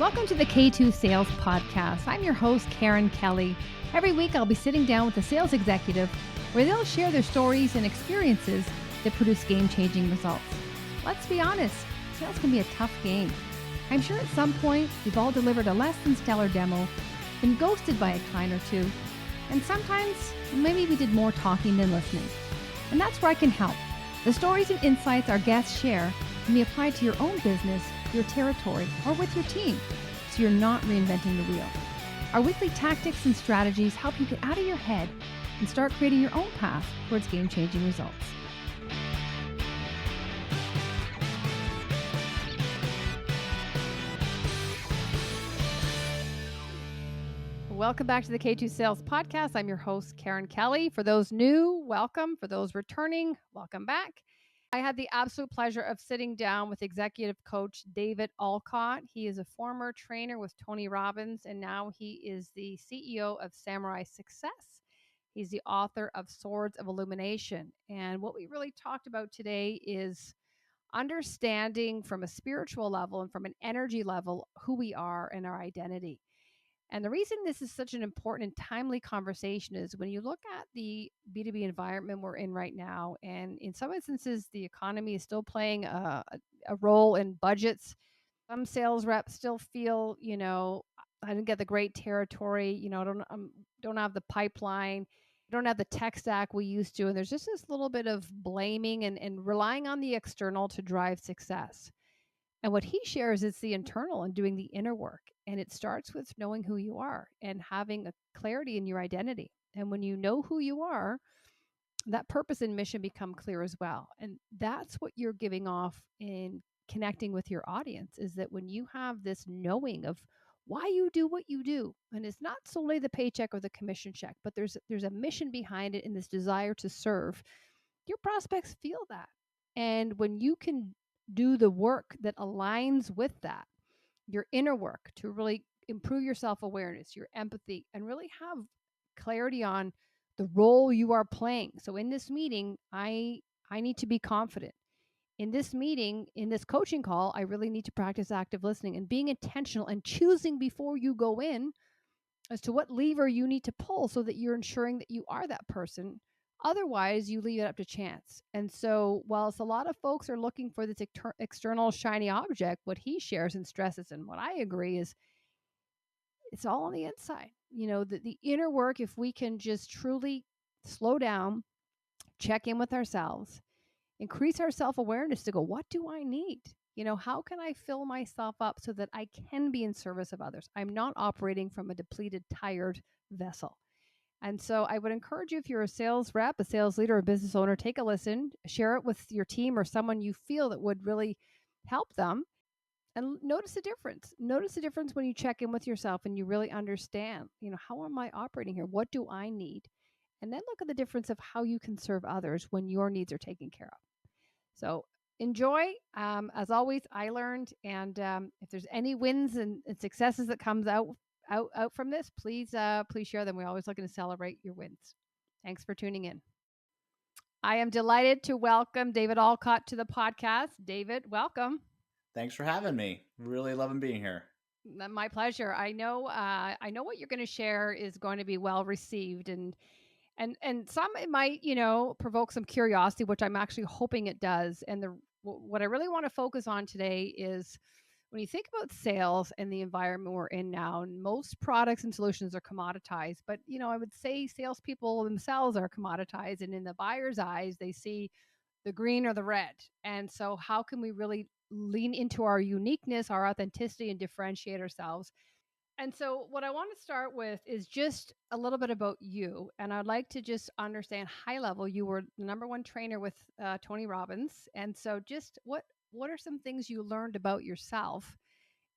Welcome to the K2 Sales Podcast. I'm your host, Karen Kelly. Every week, I'll be sitting down with a sales executive where they'll share their stories and experiences that produce game-changing results. Let's be honest, sales can be a tough game. I'm sure at some point, we've all delivered a less than stellar demo, been ghosted by a client or two, and sometimes maybe we did more talking than listening. And that's where I can help. The stories and insights our guests share can be applied to your own business, your territory, or with your team, so you're not reinventing the wheel. Our weekly tactics and strategies help you get out of your head and start creating your own path towards game-changing results. Welcome back to the K2 Sales Podcast. I'm your host, Karen Kelly. For those new, welcome. For those returning, welcome back. I had the absolute pleasure of sitting down with executive coach David Olcott. He is a former trainer with Tony Robbins, and now he is the CEO of Samurai Success. He's the author of Swords of Illumination. And what we really talked about today is understanding from a spiritual level and from an energy level who we are and our identity. And the reason this is such an important and timely conversation is when you look at the B2B environment we're in right now, and in some instances, the economy is still playing a role in budgets. Some sales reps still feel, I didn't get the great territory, don't have the pipeline, don't have the tech stack we used to. And there's just this little bit of blaming and relying on the external to drive success. And what he shares is the internal and doing the inner work. And it starts with knowing who you are and having a clarity in your identity. And when you know who you are, that purpose and mission become clear as well. And that's what you're giving off in connecting with your audience, is that when you have this knowing of why you do what you do, and it's not solely the paycheck or the commission check, but there's a mission behind it and this desire to serve, your prospects feel that. And when you can do the work that aligns with that, your inner work to really improve your self-awareness, your empathy, and really have clarity on the role you are playing. So in this meeting, I need to be confident. In this meeting, in this coaching call, I really need to practice active listening and being intentional and choosing before you go in as to what lever you need to pull so that you're ensuring that you are that person. Otherwise, you leave it up to chance. And so, whilst a lot of folks are looking for this external shiny object, what he shares and stresses, and what I agree, is it's all on the inside. The inner work, if we can just truly slow down, check in with ourselves, increase our self-awareness to go, what do I need? How can I fill myself up so that I can be in service of others? I'm not operating from a depleted, tired vessel. And so I would encourage you, if you're a sales rep, a sales leader, a business owner, take a listen, share it with your team or someone you feel that would really help them, and notice the difference. Notice the difference when you check in with yourself and you really understand, how am I operating here? What do I need? And then look at the difference of how you can serve others when your needs are taken care of. So enjoy. As always, I learned, and if there's any wins and successes that comes out from this, please share them. We're always looking to celebrate your wins. Thanks for tuning in. I am delighted to welcome David Olcott to the podcast. David, welcome. Thanks for having me. Really loving being here. My pleasure. I know what you're going to share is going to be well received, and some it might, provoke some curiosity, which I'm actually hoping it does. And what I really want to focus on today is when you think about sales and the environment we're in now, most products and solutions are commoditized, but I would say salespeople themselves are commoditized, and in the buyer's eyes, they see the green or the red. And so how can we really lean into our uniqueness, our authenticity, and differentiate ourselves? And so what I want to start with is just a little bit about you. And I'd like to just understand high level. You were the number one trainer with Tony Robbins. And so just what are some things you learned about yourself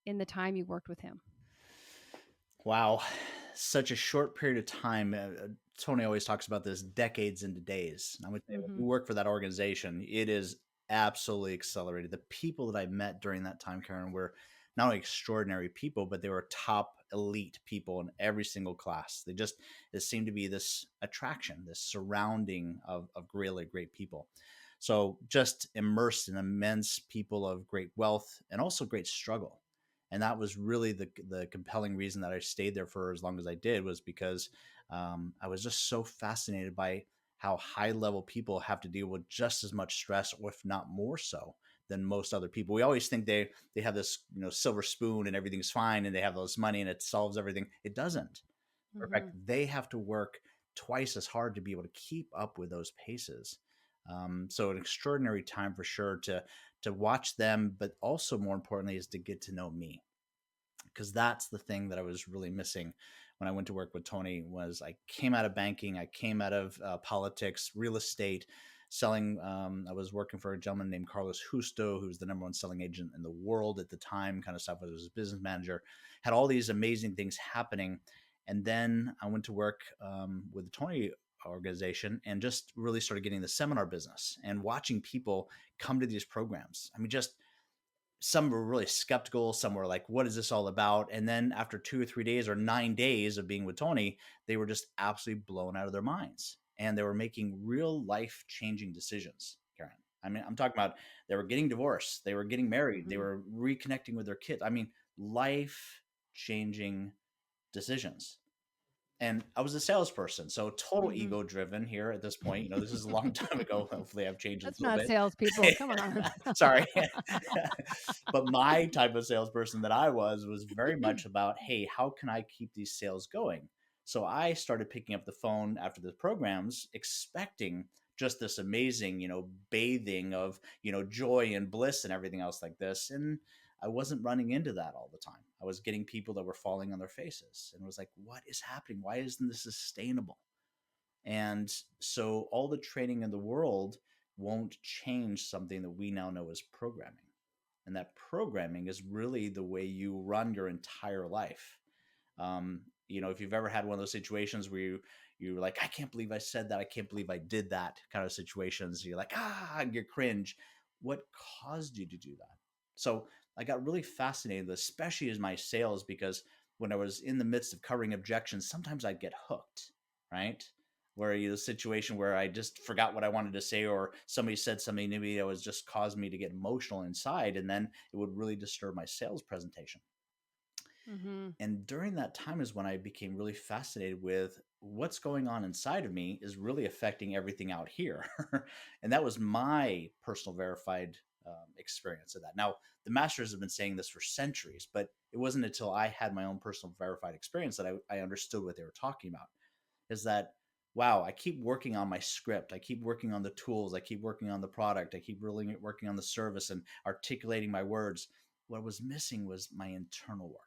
in the time you worked with him? Wow. Such a short period of time. Tony always talks about this decades into days. I would say if you work for that organization, it is absolutely accelerated. The people that I met during that time, Karen, were not only extraordinary people, but they were top elite people in every single class. It seemed to be this attraction, this surrounding of really great people. So just immersed in immense people of great wealth and also great struggle. And that was really the compelling reason that I stayed there for as long as I did, was because I was just so fascinated by how high level people have to deal with just as much stress, or if not more so, than most other people. We always think they have this, silver spoon and everything's fine, and they have all this money and it solves everything. It doesn't. In fact, Mm-hmm. they have to work twice as hard to be able to keep up with those paces. So an extraordinary time for sure to watch them, but also more importantly is to get to know me, because that's the thing that I was really missing when I went to work with Tony. Was I came out of banking, I came out of politics, real estate, selling. I was working for a gentleman named Carlos Justo, who's the number one selling agent in the world at the time, kind of stuff. I was his business manager, had all these amazing things happening. And then I went to work with the Tony organization and just really started getting the seminar business and watching people come to these programs. I mean, just some were really skeptical. Some were like, what is this all about? And then after 2 or 3 days or 9 days of being with Tony, they were just absolutely blown out of their minds. And they were making real life changing decisions, Karen. I mean, I'm talking about they were getting divorced, they were getting married, they Mm-hmm. were reconnecting with their kids. I mean, life changing decisions. And I was a salesperson, so total Mm-hmm. ego driven here at this point. This is a long time ago. Hopefully, I've changed this That's a little not bit. salespeople. Come on. Sorry. But my type of salesperson that I was very much about, hey, how can I keep these sales going? So I started picking up the phone after the programs, expecting just this amazing, bathing of, joy and bliss and everything else like this. And I wasn't running into that all the time. I was getting people that were falling on their faces and was like, what is happening? Why isn't this sustainable? And so all the training in the world won't change something that we now know as programming. And that programming is really the way you run your entire life. If you've ever had one of those situations where you're like, I can't believe I said that, I can't believe I did that kind of situations, you're like, you cringe. What caused you to do that? So I got really fascinated, especially as my sales, because when I was in the midst of covering objections, sometimes I'd get hooked, right? Where the situation where I just forgot what I wanted to say, or somebody said something to me that was just caused me to get emotional inside, and then it would really disturb my sales presentation. Mm-hmm. And during that time is when I became really fascinated with what's going on inside of me is really affecting everything out here. And that was my personal verified experience of that. Now, the masters have been saying this for centuries, but it wasn't until I had my own personal verified experience that I understood what they were talking about. Is that, wow, I keep working on my script, I keep working on the tools, I keep working on the product, I keep really working on the service and articulating my words. What was missing was my internal work,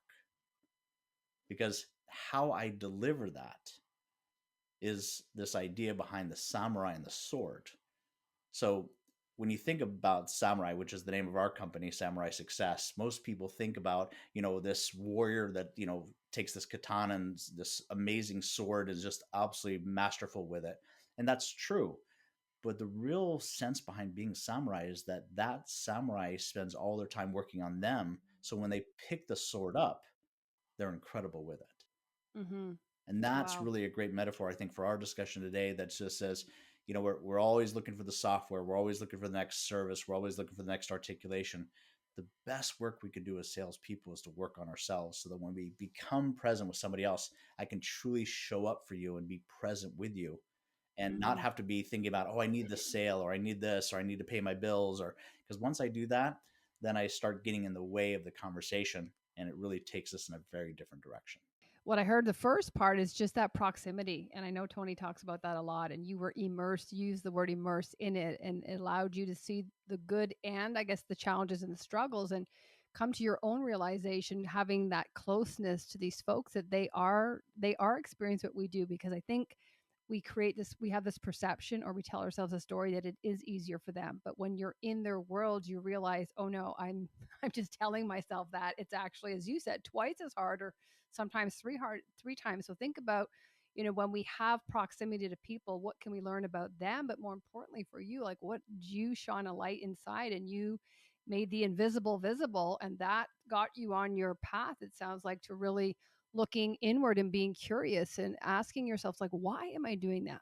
because how I deliver that is this idea behind the samurai and the sword. So when you think about samurai, which is the name of our company, Samurai Success, most people think about, this warrior that, takes this katana and this amazing sword, is just absolutely masterful with it. And that's true. But the real sense behind being samurai is that samurai spends all their time working on them. So when they pick the sword up, they're incredible with it. Mm-hmm. And that's Wow. really a great metaphor, I think, for our discussion today. That just says, we're always looking for the software. We're always looking for the next service. We're always looking for the next articulation. The best work we could do as salespeople is to work on ourselves, so that when we become present with somebody else, I can truly show up for you and be present with you, and not Mm-hmm. have to be thinking about, oh, I need this sale, or I need this, or I need to pay my bills, or because once I do that, then I start getting in the way of the conversation, and it really takes us in a very different direction. What I heard the first part is just that proximity. And I know Tony talks about that a lot. And you were immersed, use the word immersed in it, and it allowed you to see the good and I guess the challenges and the struggles and come to your own realization, having that closeness to these folks that they are experiencing what we do. Because I think we have this perception, or we tell ourselves a story that it is easier for them, but when you're in their world you realize, oh no, I'm just telling myself that it's actually, as you said, twice as hard, or sometimes three times. So think about, when we have proximity to people, what can we learn about them, but more importantly for you, like what you shone a light inside and you made the invisible visible, and that got you on your path, it sounds like, to really looking inward and being curious and asking yourself, like, why am I doing that?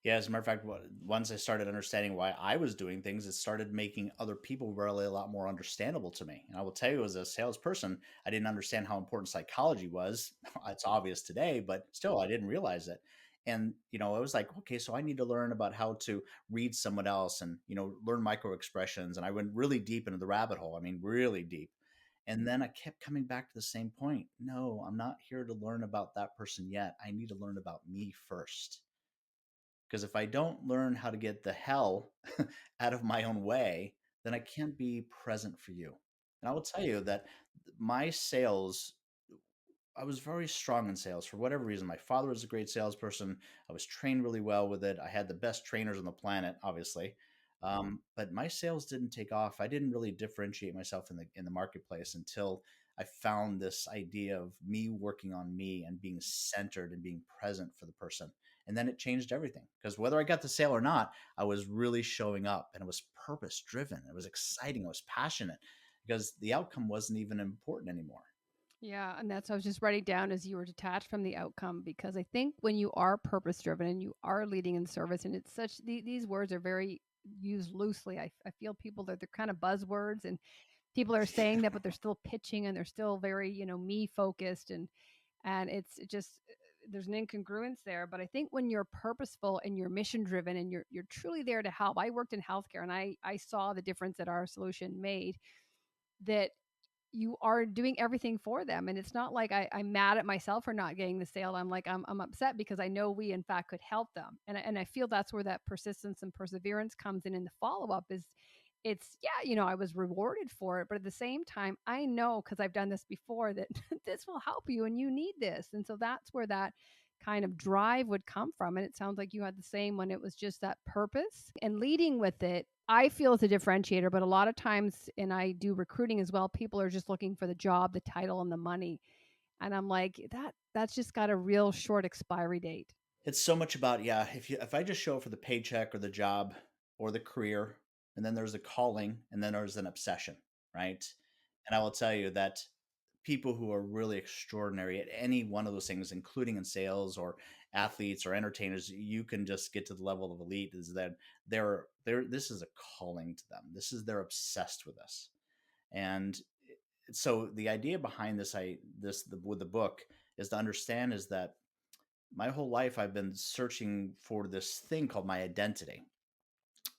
Yeah, as a matter of fact, once I started understanding why I was doing things, it started making other people really a lot more understandable to me. And I will tell you, as a salesperson, I didn't understand how important psychology was. It's obvious today, but still, I didn't realize it. And I was like, okay, so I need to learn about how to read someone else, and learn micro expressions. And I went really deep into the rabbit hole. I mean, really deep. And then I kept coming back to the same point. No, I'm not here to learn about that person yet. I need to learn about me first, because if I don't learn how to get the hell out of my own way, then I can't be present for you. And I will tell you that my sales, I was very strong in sales for whatever reason. My father was a great salesperson. I was trained really well with it. I had the best trainers on the planet, obviously. But my sales didn't take off. I didn't really differentiate myself in the marketplace until I found this idea of me working on me and being centered and being present for the person. And then it changed everything, because whether I got the sale or not, I was really showing up, and it was purpose driven. It was exciting. I was passionate because the outcome wasn't even important anymore. Yeah, and that's what I was just writing down as you were detached from the outcome, because I think when you are purpose driven and you are leading in service, and it's such these words are very used loosely. I feel people that they're kind of buzzwords, and people are saying that, but they're still pitching and they're still very me focused, and it's just there's an incongruence there. But I think when you're purposeful and you're mission driven and you're truly there to help. I worked in healthcare, and I saw the difference that our solution made. That you are doing everything for them. And it's not like I'm mad at myself for not getting the sale. I'm like, I'm upset because I know we in fact could help them. And I feel that's where that persistence and perseverance comes in the follow-up is it's, yeah, I was rewarded for it. But at the same time, I know because I've done this before that this will help you and you need this. And so that's where that kind of drive would come from. And it sounds like you had the same when it was just that purpose and leading with it. I feel it's a differentiator, but a lot of times, and I do recruiting as well, people are just looking for the job, the title, and the money. And I'm like, that's just got a real short expiry date. It's so much about, yeah, if I just show up for the paycheck or the job or the career, and then there's a calling, and then there's an obsession, right? And I will tell you that people who are really extraordinary at any one of those things, including in sales or athletes or entertainers, you can just get to the level of elite, is that they're this is a calling to them. They're obsessed with this. And so the idea behind with the book is to understand is that my whole life I've been searching for this thing called my identity.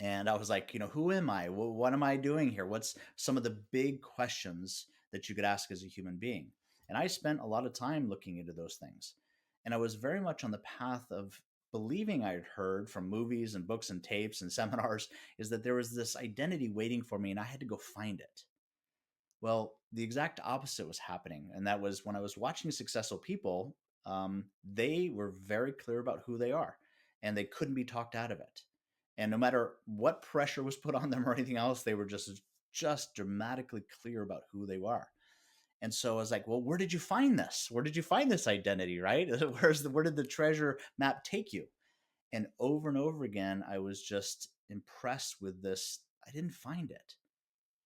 And I was like, who am I? What am I doing here? What's some of the big questions that you could ask as a human being? And I spent a lot of time looking into those things. And I was very much on the path of believing I had heard from movies and books and tapes and seminars is that there was this identity waiting for me and I had to go find it. Well, the exact opposite was happening. And that was when I was watching successful people, they were very clear about who they are and they couldn't be talked out of it. And no matter what pressure was put on them or anything else, they were just dramatically clear about who they are. And so I was like, well, where did you find this? Where did you find this identity, right? Where did the treasure map take you? And over again, I was just impressed with this. I didn't find it.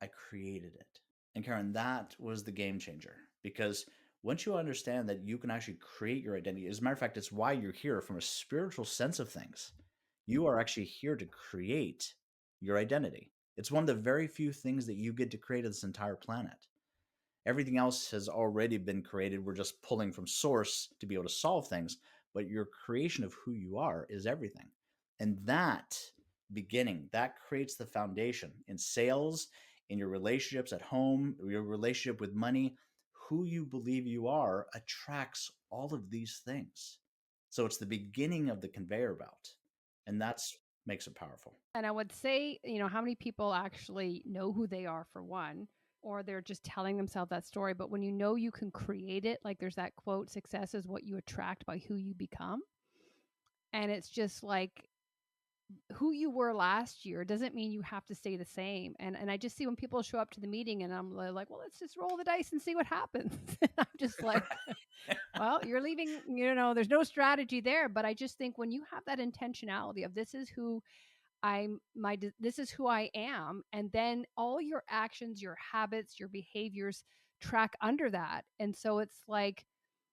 I created it. And Karen, that was the game changer, because once you understand that you can actually create your identity, as a matter of fact, it's why you're here from a spiritual sense of things. You are actually here to create your identity. It's one of the very few things that you get to create on this entire planet. Everything else has already been created. We're just pulling from source to be able to solve things. But your creation of who you are is everything. And that beginning, that creates the foundation in sales, in your relationships at home, your relationship with money. Who you believe you are attracts all of these things. So it's the beginning of the conveyor belt. And that's makes it powerful. And I would say, how many people actually know who they are for one, or they're just telling themselves that story. But when you know you can create it, like there's that quote, success is what you attract by who you become. And it's just like who you were last year doesn't mean you have to stay the same. And I just see when people show up to the meeting and I'm like, well, let's just roll the dice and see what happens. I'm just like, well, you're leaving, there's no strategy there. But I just think when you have that intentionality of this is who this is who I am. And then all your actions, your habits, your behaviors track under that. And so it's like,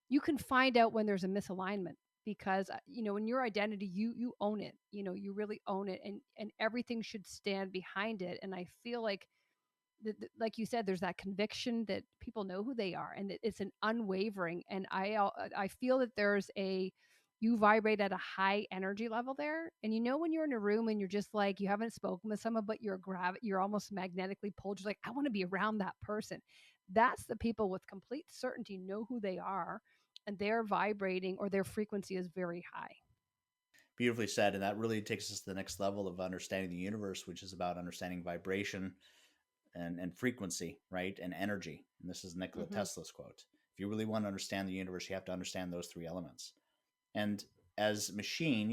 you can find out when there's a misalignment. because in your identity, you own it. You really own it, and everything should stand behind it. And I feel like like you said, there's that conviction that people know who they are, and it's an unwavering. And I feel that there's a you vibrate at a high energy level there. And when you're in a room and you're just like, you haven't spoken with someone, but you're almost magnetically pulled. You're like, I want to be around that person. That's the people with complete certainty know who they are, and they're vibrating, or their frequency is very high. Beautifully said. And that really takes us to the next level of understanding the universe, which is about understanding vibration and frequency, right? And energy. And this is Nikola Mm-hmm. Tesla's quote. If you really want to understand the universe, you have to understand those three elements. And as machine,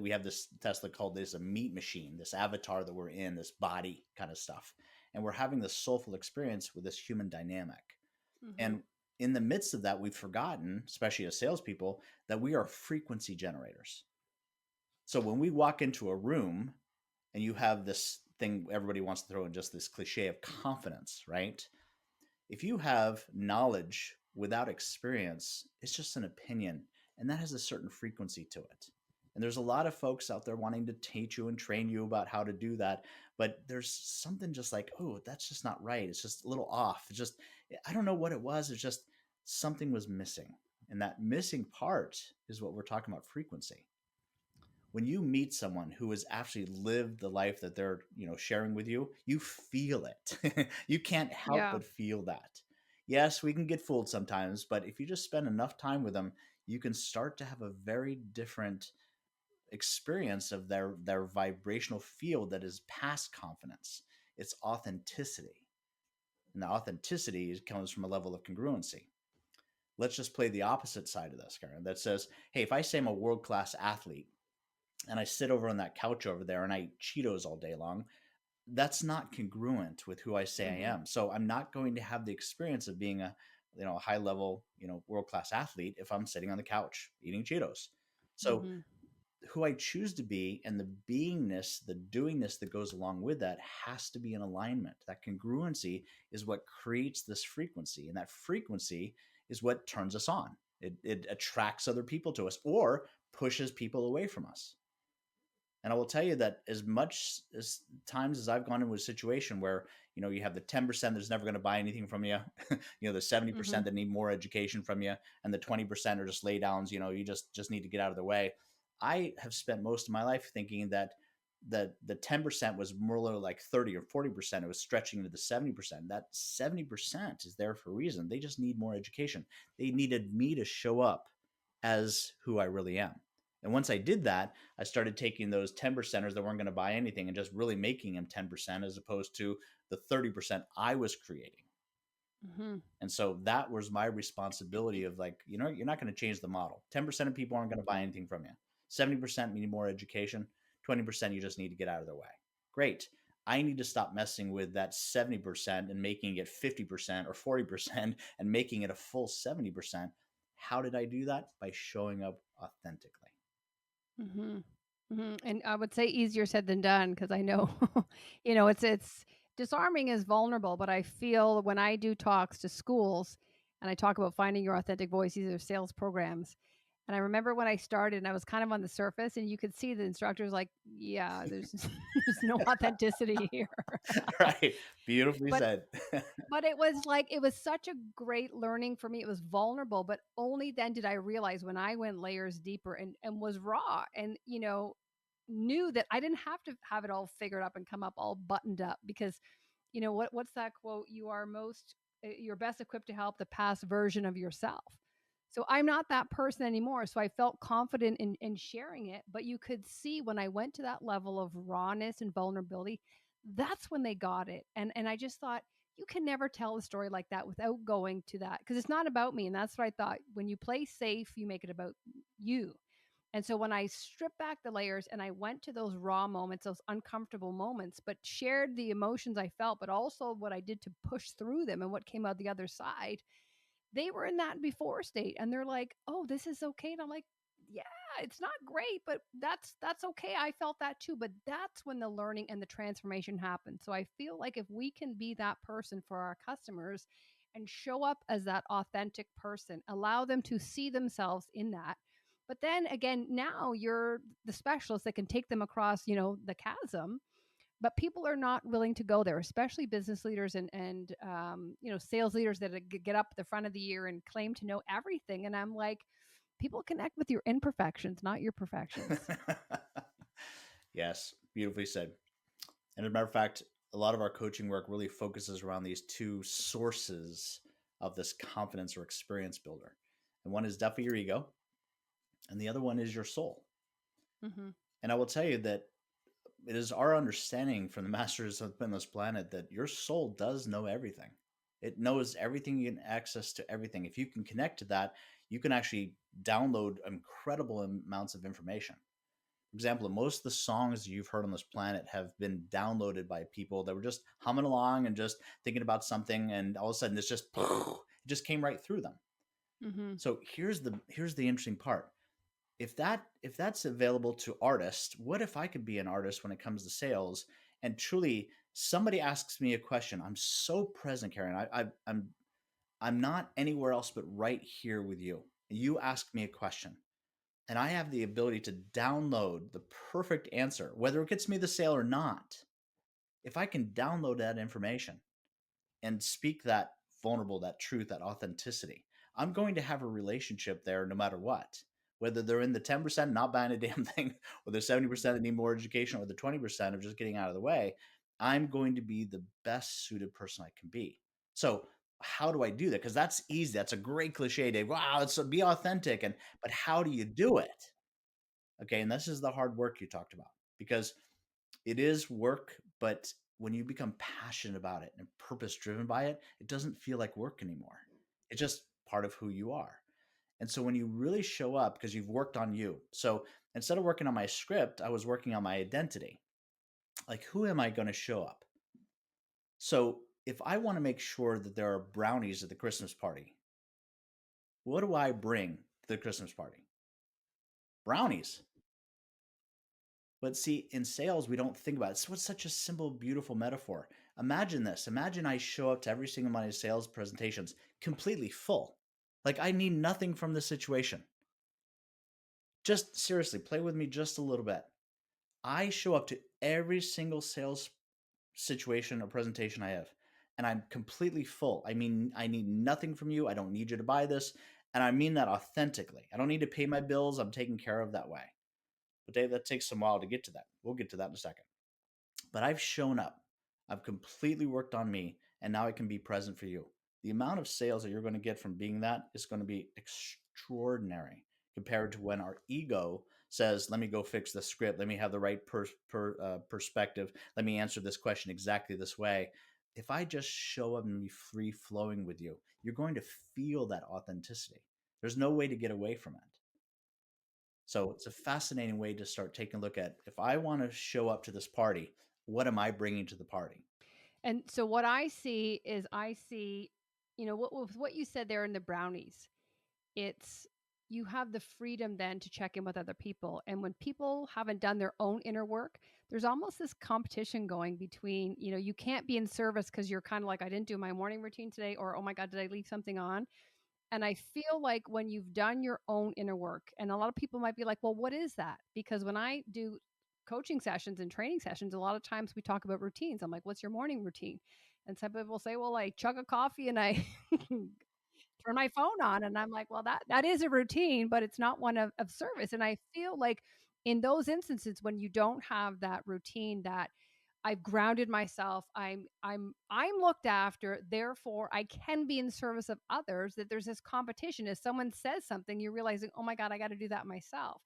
we have this Tesla called this a meat machine, this avatar that we're in, this body kind of stuff. And we're having this soulful experience with this human dynamic. Mm-hmm. And in the midst of that, we've forgotten, especially as salespeople, that we are frequency generators. So when we walk into a room and you have this thing everybody wants to throw in, just this cliche of confidence, right? If you have knowledge without experience, it's just an opinion, and that has a certain frequency to it. And there's a lot of folks out there wanting to teach you and train you about how to do that, but there's something just like, oh, that's just not right. It's just a little off. It's just, I don't know what it was. It's just something was missing. And that missing part is what we're talking about, frequency. When you meet someone who has actually lived the life that they're sharing with you, you feel it. You can't help Yeah. but feel that. Yes, we can get fooled sometimes, but if you just spend enough time with them, you can start to have a very different experience of their vibrational field that is past confidence. It's authenticity, and the authenticity comes from a level of congruency. Let's just play the opposite side of this, Karen, that says, hey, if I say I'm a world-class athlete and I sit over on that couch over there and I eat Cheetos all day long, that's not congruent with who I say I Mm-hmm. am. So I'm not going to have the experience of being a high level, world class athlete if I'm sitting on the couch eating Cheetos. So Mm-hmm. who I choose to be and the beingness, the doingness that goes along with that has to be in alignment. That congruency is what creates this frequency, and that frequency is what turns us on. It attracts other people to us or pushes people away from us. And I will tell you that as much as times as I've gone into a situation where, you have the 10% that's never going to buy anything from you, the Mm-hmm. 70% that need more education from you, and the 20% are just lay downs, you just need to get out of their way. I have spent most of my life thinking that the 10% was more like 30 or 40%. It was stretching into the 70%. That 70% is there for a reason. They just need more education. They needed me to show up as who I really am. And once I did that, I started taking those 10%ers that weren't going to buy anything and just really making them 10% as opposed to the 30% I was creating. Mm-hmm. And so that was my responsibility of like, you're not going to change the model. 10% of people aren't going to buy anything from you. 70% need more education. 20% you just need to get out of their way. Great. I need to stop messing with that 70% and making it 50% or 40% and making it a full 70%. How did I do that? By showing up authentically. Mm-hmm. Mm-hmm. And I would say easier said than done, because I know, it's disarming is vulnerable. But I feel when I do talks to schools and I talk about finding your authentic voice, these are sales programs. And I remember when I started and I was kind of on the surface, and you could see the instructors like, yeah, there's there's no authenticity here. Right. Beautifully but said. but it was such a great learning for me. It was vulnerable, but only then did I realize, when I went layers deeper and was raw, and knew that I didn't have to have it all figured up and come up all buttoned up, because what's that quote? You're best equipped to help the past version of yourself. So I'm not that person anymore. So I felt confident in sharing it. But you could see when I went to that level of rawness and vulnerability, that's when they got it. And I just thought, you can never tell a story like that without going to that, because it's not about me. And that's what I thought. When you play safe, you make it about you. And so when I stripped back the layers and I went to those raw moments, those uncomfortable moments, but shared the emotions I felt, but also what I did to push through them and what came out the other side, they were in that before state, and they're like, "Oh, this is okay." And I'm like, "Yeah, it's not great, but that's okay. I felt that too." But that's when the learning and the transformation happens. So I feel like if we can be that person for our customers and show up as that authentic person, allow them to see themselves in that, But then again, now you're the specialist that can take them across, the chasm. But people are not willing to go there, especially business leaders and sales leaders that get up at the front of the year and claim to know everything. And I'm like, people connect with your imperfections, not your perfections. Yes, beautifully said. And as a matter of fact, a lot of our coaching work really focuses around these two sources of this confidence or experience builder. And one is definitely your ego, and the other one is your soul. Mm-hmm. And I will tell you that it is our understanding from the masters on this planet that your soul does know everything. It knows everything, you can access to everything. If you can connect to that, you can actually download incredible amounts of information. For example, most of the songs you've heard on this planet have been downloaded by people that were just humming along and just thinking about something, and all of a sudden it's just it just came right through them. Mm-hmm. So here's the interesting part. If that's available to artists, what if I could be an artist when it comes to sales? And truly, somebody asks me a question. I'm so present, Karen. I'm not anywhere else but right here with you. You ask me a question, and I have the ability to download the perfect answer, whether it gets me the sale or not. If I can download that information and speak that vulnerable, that truth, that authenticity, I'm going to have a relationship there no matter what. Whether they're in the 10% not buying a damn thing, or the 70% that need more education, or the 20% of just getting out of the way, I'm going to be the best suited person I can be. So how do I do that? Because that's easy. That's a great cliche, Dave. Wow, it's be authentic. But how do you do it? Okay, and this is the hard work you talked about, because it is work, but when you become passionate about it and purpose driven by it, it doesn't feel like work anymore. It's just part of who you are. And so when you really show up, because you've worked on you. So instead of working on my script, I was working on my identity. Like, who am I going to show up? So if I want to make sure that there are brownies at the Christmas party, what do I bring to the Christmas party? Brownies. But see, in sales, we don't think about it. It's what's such a simple, beautiful metaphor. Imagine this. Imagine I show up to every single one of my sales presentations completely full. Like, I need nothing from the situation. Just seriously, play with me just a little bit. I show up to every single sales situation or presentation I have, and I'm completely full. I mean, I need nothing from you. I don't need you to buy this. And I mean that authentically. I don't need to pay my bills. I'm taken care of that way. But Dave, that takes some while to get to that. We'll get to that in a second. But I've shown up. I've completely worked on me, and now I can be present for you. The amount of sales that you're going to get from being that is going to be extraordinary compared to when our ego says, let me go fix the script. Let me have the right perspective. Let me answer this question exactly this way. If I just show up and be free flowing with you, you're going to feel that authenticity. There's no way to get away from it. So it's a fascinating way to start taking a look at, if I want to show up to this party, what am I bringing to the party? And so what I see is what you said there in the brownies. It's you have the freedom then to check in with other people. And when people haven't done their own inner work, there's almost this competition going between, you can't be in service because you're kind of like, I didn't do my morning routine today, or oh my God, did I leave something on? And I feel like when you've done your own inner work, and a lot of people might be like, well, what is that? Because when I do coaching sessions and training sessions, a lot of times we talk about routines. I'm like, what's your morning routine? And some people say, well, I chug a coffee and I turn my phone on. And I'm like, well, that is a routine, but it's not one of service. And I feel like in those instances when you don't have that routine, that I've grounded myself, I'm looked after, therefore I can be in service of others, that there's this competition. If someone says something, you're realizing, oh my God, I got to do that myself.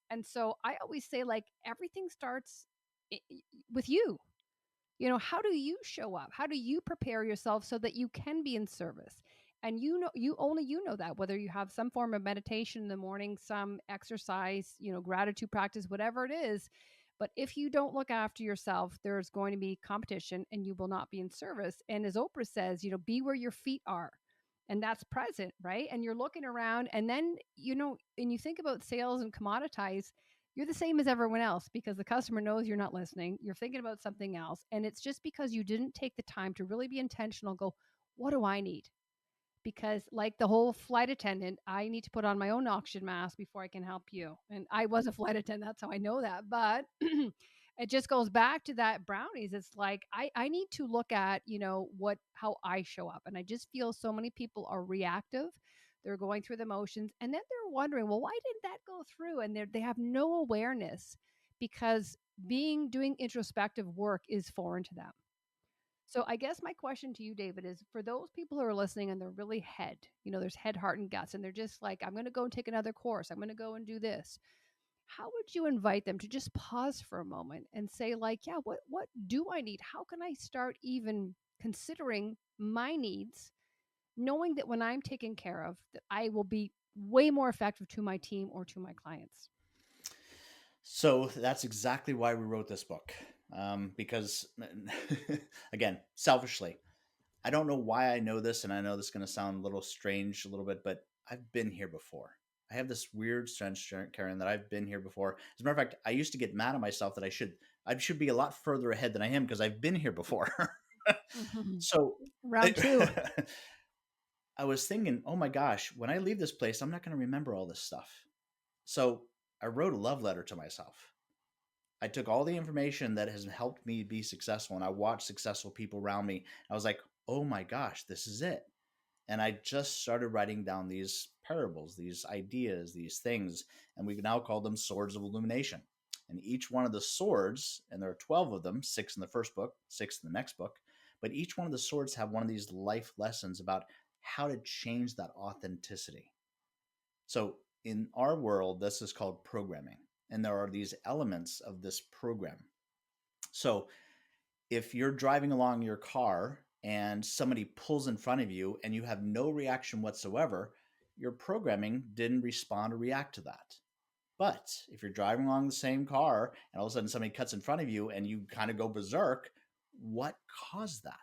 And so I always say, like, everything starts with you. How do you show up? How do you prepare yourself so that you can be in service? And you know that, whether you have some form of meditation in the morning, some exercise, gratitude practice, whatever it is. But if you don't look after yourself, there's going to be competition and you will not be in service. And as Oprah says, be where your feet are. And that's present, right? And you're looking around, and then, and you think about sales and commoditize, you're the same as everyone else because the customer knows you're not listening. You're thinking about something else. And it's just because you didn't take the time to really be intentional, go, what do I need? because, like the whole flight attendant, I need to put on my own oxygen mask before I can help you. And I was a flight attendant, that's how I know that. But it just goes back to that brownies. It's like I need to look at, how I show up. And I just feel so many people are reactive. They're going through the motions and then they're wondering, well, why didn't that go through? And they have no awareness because doing introspective work is foreign to them. So I guess my question to you, David, is for those people who are listening and they're really there's head, heart, and guts, and they're just like, I'm going to go and take another course. I'm going to go and do this. How would you invite them to just pause for a moment and say, like, yeah, what do I need? How can I start even considering my needs, knowing that when I'm taken care of, that I will be way more effective to my team or to my clients? So that's exactly why we wrote this book. Because, again, selfishly, I don't know why I know this, and I know this is going to sound a little strange, a little bit, but I've been here before. I have this weird sense, Karen, that I've been here before. As a matter of fact, I used to get mad at myself that I should be a lot further ahead than I am because I've been here before. Mhm. So Round two. I was thinking, oh my gosh, when I leave this place, I'm not going to remember all this stuff. So I wrote a love letter to myself. I took all the information that has helped me be successful and I watched successful people around me. I was like, oh my gosh, this is it. And I just started writing down these parables, these ideas, these things, and we now call them Swords of Illumination. And each one of the swords, and there are 12 of them, 6 in the first book, 6 in the next book, but each one of the swords have one of these life lessons about how to change that authenticity. So in our world, this is called programming. And there are these elements of this program. So if you're driving along your car and somebody pulls in front of you and you have no reaction whatsoever, your programming didn't respond or react to that. But if you're driving along the same car and all of a sudden somebody cuts in front of you and you kind of go berserk, what caused that?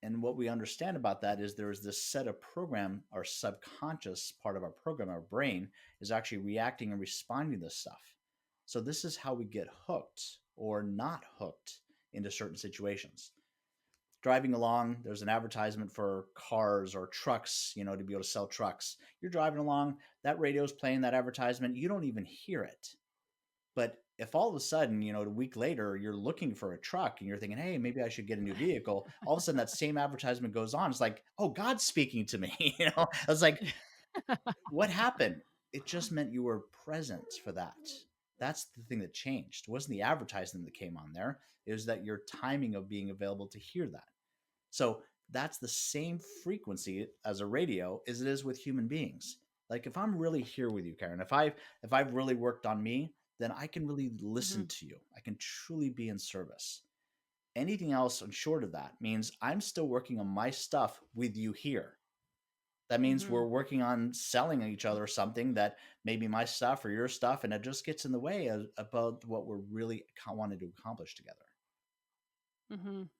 And what we understand about that is there is this set of program, our subconscious part of our program, our brain is actually reacting and responding to this stuff. So this is how we get hooked or not hooked into certain situations. Driving along, there's an advertisement for cars or trucks, to be able to sell trucks. You're driving along, that radio's playing that advertisement, you don't even hear it. But if all of a sudden, a week later, you're looking for a truck and you're thinking, hey, maybe I should get a new vehicle, all of a sudden that same advertisement goes on. It's like, oh, God's speaking to me. I was like, what happened? It just meant you were present for that. That's the thing that changed. It wasn't the advertisement that came on there. It was that your timing of being available to hear that. So that's the same frequency as a radio as it is with human beings. Like if I'm really here with you, Karen, if I've really worked on me, then I can really listen Mhm. to you. I can truly be in service. Anything else short of that means I'm still working on my stuff with you here. That means we're Mhm. working on selling each other something that maybe my stuff or your stuff, and it just gets in the way about what we're really wanting to accomplish together. Mhm.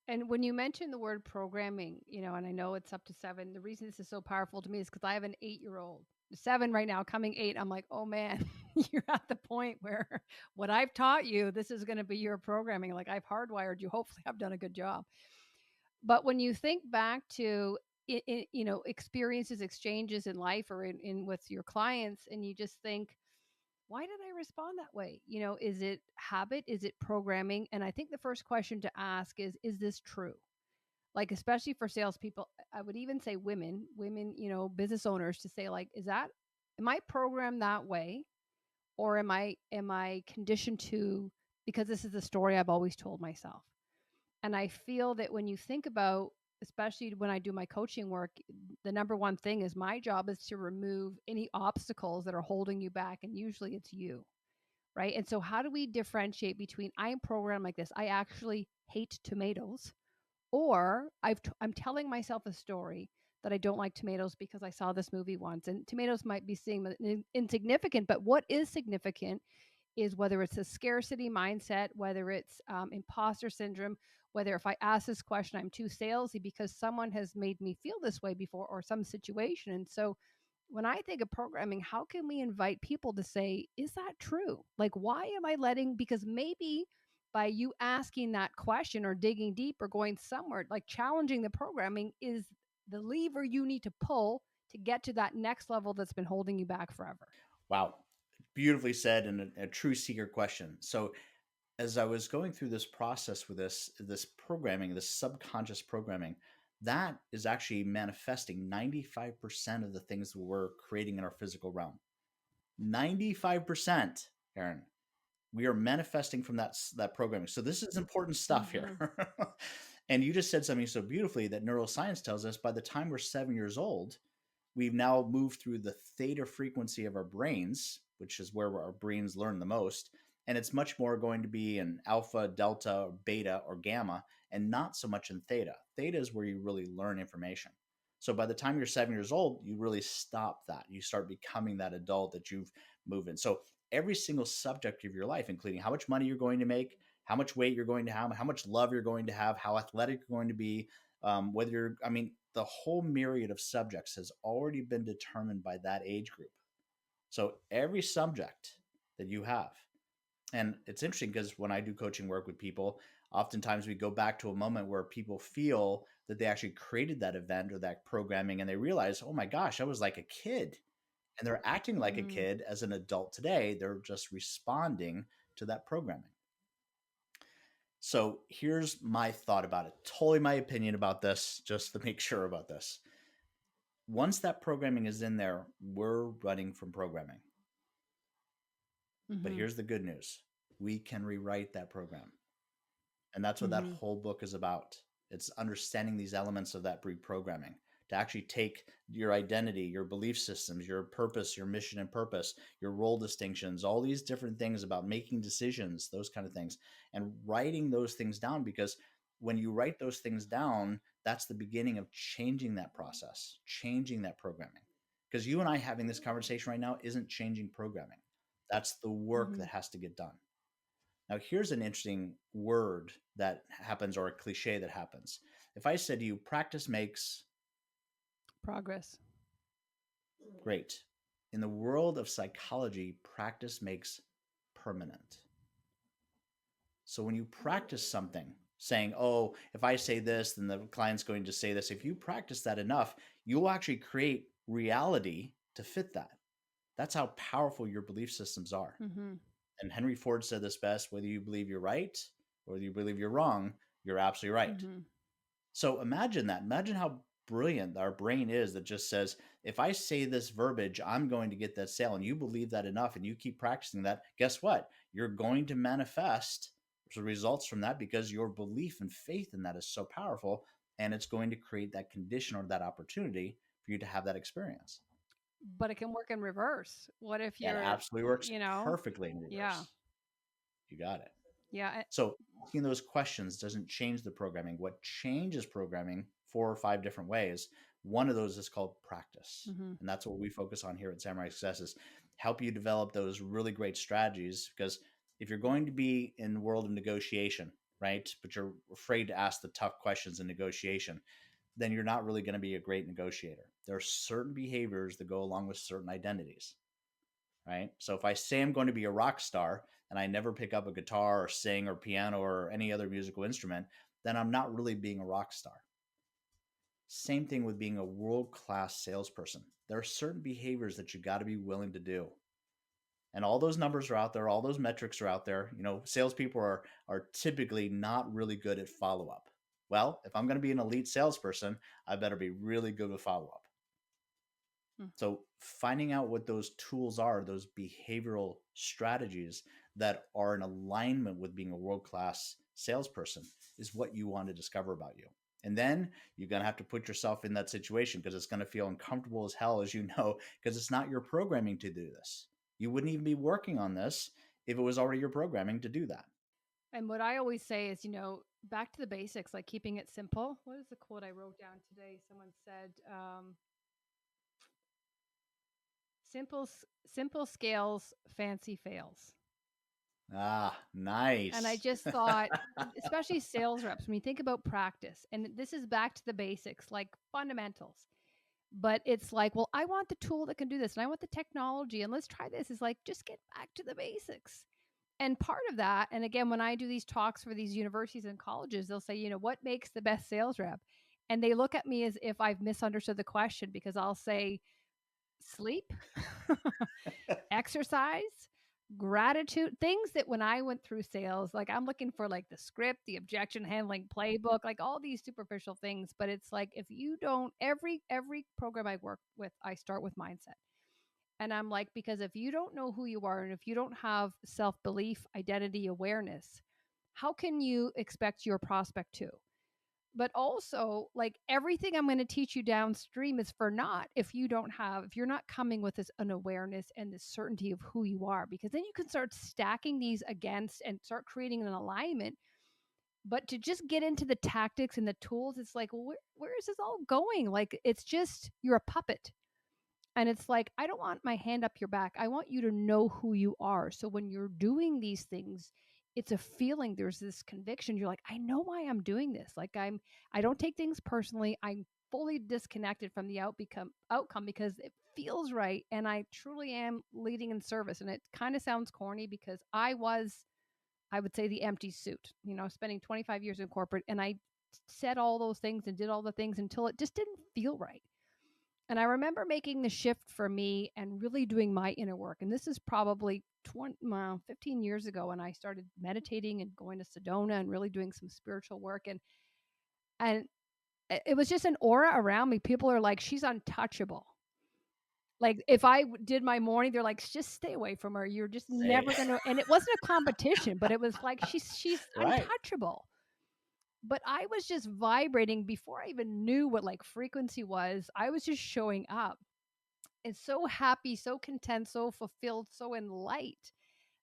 And when you mention the word programming, and I know it's up to 7, the reason this is so powerful to me is because I have an 8-year-old, 7 right now, coming 8. I'm like, oh man, you're at the point where what I've taught you, this is going to be your programming. Like I've hardwired you. Hopefully, I've done a good job. But when you think back to experiences, exchanges in life or in with your clients, and you just think, why did I respond that way? Is it habit? Is it programming? And I think the first question to ask is this true? Like, especially for salespeople, I would even say women, business owners to say, like, am I programmed that way? Or am I conditioned to, because this is the story I've always told myself. And I feel that when you think about, especially when I do my coaching work, the number one thing is my job is to remove any obstacles that are holding you back. And usually it's you. Right. And so, how do we differentiate between I'm programmed like this? I actually hate tomatoes, or I'm telling myself a story that I don't like tomatoes because I saw this movie once. And tomatoes might be seen insignificant, but what is significant is whether it's a scarcity mindset, whether it's imposter syndrome, whether if I ask this question, I'm too salesy because someone has made me feel this way before or some situation. And so when I think of programming, how can we invite people to say, is that true? Like, why am I letting, because maybe by you asking that question or digging deep or going somewhere, like challenging the programming is the lever you need to pull to get to that next level that's been holding you back forever? Wow. Beautifully said, and a true seeker question. So as I was going through this process with this programming, this subconscious programming, that is actually manifesting 95% of the things we're creating in our physical realm. 95%, Aaron. We are manifesting from that programming. So this is important stuff here. And you just said something so beautifully that neuroscience tells us by the time we're 7 years old, we've now moved through the theta frequency of our brains, which is where our brains learn the most. And it's much more going to be in alpha, delta, beta, or gamma, and not so much in theta. Theta is where you really learn information. So by the time you're 7 years old, you really stop that. You start becoming that adult that you've moved in. So every single subject of your life, including how much money you're going to make, how much weight you're going to have, how much love you're going to have, how athletic you're going to be, whether you're, I mean, the whole myriad of subjects has already been determined by that age group. So every subject that you have, and it's interesting because when I do coaching work with people, oftentimes we go back to a moment where people feel that they actually created that event or that programming and they realize, oh my gosh, I was like a kid. And they're acting like a kid as an adult today. They're just responding to that programming. So here's my thought about it. Totally my opinion about this, just to make sure about this. Once that programming is in there, we're running from programming. But here's the good news. We can rewrite that program. And that's what that whole book is about. It's understanding these elements of that reprogramming to actually take your identity, your belief systems, your purpose, your mission and purpose, your role distinctions, all these different things about making decisions, those kind of things, and writing those things down. Because when you write those things down, that's the beginning of changing that process, changing that programming. Because you and I having this conversation right now isn't changing programming. That's the work that has to get done. Now, here's an interesting word that happens, or a cliche that happens. If I said to you, practice makes progress. Great. In the world of psychology, practice makes permanent. So when you practice something, saying, oh, if I say this, then the client's going to say this. If you practice that enough, you'll actually create reality to fit that. That's how powerful your belief systems are. And Henry Ford said this best: whether you believe you're right or whether you believe you're wrong, you're absolutely right. So imagine that. Imagine how brilliant our brain is that just says, if I say this verbiage, I'm going to get that sale. And you believe that enough and you keep practicing that, guess what? You're going to manifest the results from that because your belief and faith in that is so powerful. And it's going to create that condition or that opportunity for you to have that experience. But it can work in reverse. What if It you're, absolutely works perfectly in reverse. Yeah. You got it. Yeah. So asking those questions doesn't change the programming. What changes programming 4 or 5 different ways. One of those is called practice. And that's what we focus on here at Samurai Success, is help you develop those really great strategies. Because if you're going to be in the world of negotiation, right, but you're afraid to ask the tough questions in negotiation, then you're not really going to be a great negotiator. There are certain behaviors that go along with certain identities, right? So if I say I'm going to be a rock star and I never pick up a guitar or sing or piano or any other musical instrument, then I'm not really being a rock star. Same thing with being a world-class salesperson. There are certain behaviors that you got to be willing to do. And all those numbers are out there. All those metrics are out there. You know, salespeople are typically not really good at follow-up. Well, if I'm going to be an elite salesperson, I better be really good with follow-up. So finding out what those tools are, those behavioral strategies that are in alignment with being a world-class salesperson, is what you want to discover about you. And then you're going to have to put yourself in that situation because it's going to feel uncomfortable as hell, as you know, because it's not your programming to do this. You wouldn't even be working on this if it was already your programming to do that. And what I always say is, back to the basics, like keeping it simple. What is the quote I wrote down today? Someone said, simple scales, fancy fails. Ah, nice. And I just thought, especially sales reps, when you think about practice, and this is back to the basics, like fundamentals. But it's like, well, I want the tool that can do this, and I want the technology, and let's try this. It's like, just get back to the basics. And part of that, and again, when I do these talks for these universities and colleges, they'll say, what makes the best sales rep? And they look at me as if I've misunderstood the question because I'll say sleep, exercise, gratitude, things that when I went through sales, like I'm looking for like the script, the objection handling playbook, like all these superficial things. But it's like if you don't, every program I work with, I start with mindset. And I'm like, because if you don't know who you are and if you don't have self belief, identity, awareness, how can you expect your prospect to? But also, like everything I'm going to teach you downstream is for naught if you don't have, if you're not coming with this an awareness and this certainty of who you are, because then you can start stacking these against and start creating an alignment. But to just get into the tactics and the tools, it's like, well, where is this all going? Like, it's just, you're a puppet. And it's like, I don't want my hand up your back. I want you to know who you are. So when you're doing these things, it's a feeling, there's this conviction. You're like, I know why I'm doing this. Like I don't take things personally. I'm fully disconnected from the outcome because it feels right. And I truly am leading in service. And it kind of sounds corny because I would say the empty suit, spending 25 years in corporate. And I said all those things and did all the things until it just didn't feel right. And I remember making the shift for me and really doing my inner work. And this is probably 15 years ago when I started meditating and going to Sedona and really doing some spiritual work. And it was just an aura around me. People are like, she's untouchable. Like if I did my morning, they're like, just stay away from her. You're just Say, never going to. And it wasn't a competition, but it was like, she's right. untouchable. But I was just vibrating before I even knew what like frequency was. I was just showing up and so happy, so content, so fulfilled, so in light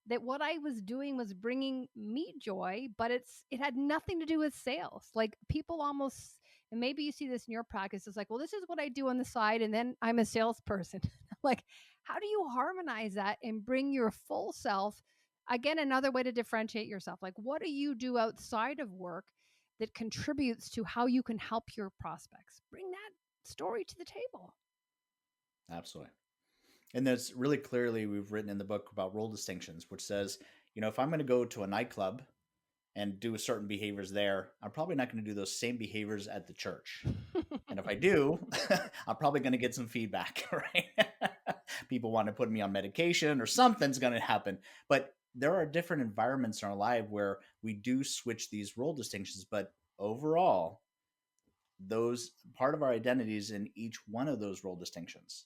that what I was doing was bringing me joy, but it had nothing to do with sales. Like people almost, and maybe you see this in your practice, it's like, well, this is what I do on the side, and then I'm a salesperson. Like, how do you harmonize that and bring your full self? Again, another way to differentiate yourself. Like, what do you do outside of work that contributes to how you can help your prospects? Bring that story to the table. Absolutely. And there's really clearly, we've written in the book about role distinctions, which says, if I'm going to go to a nightclub and do certain behaviors there, I'm probably not going to do those same behaviors at the church. And if I do, I'm probably going to get some feedback, right? People want to put me on medication or something's going to happen. But there are different environments in our life where we do switch these role distinctions. But overall, those part of our identities in each one of those role distinctions.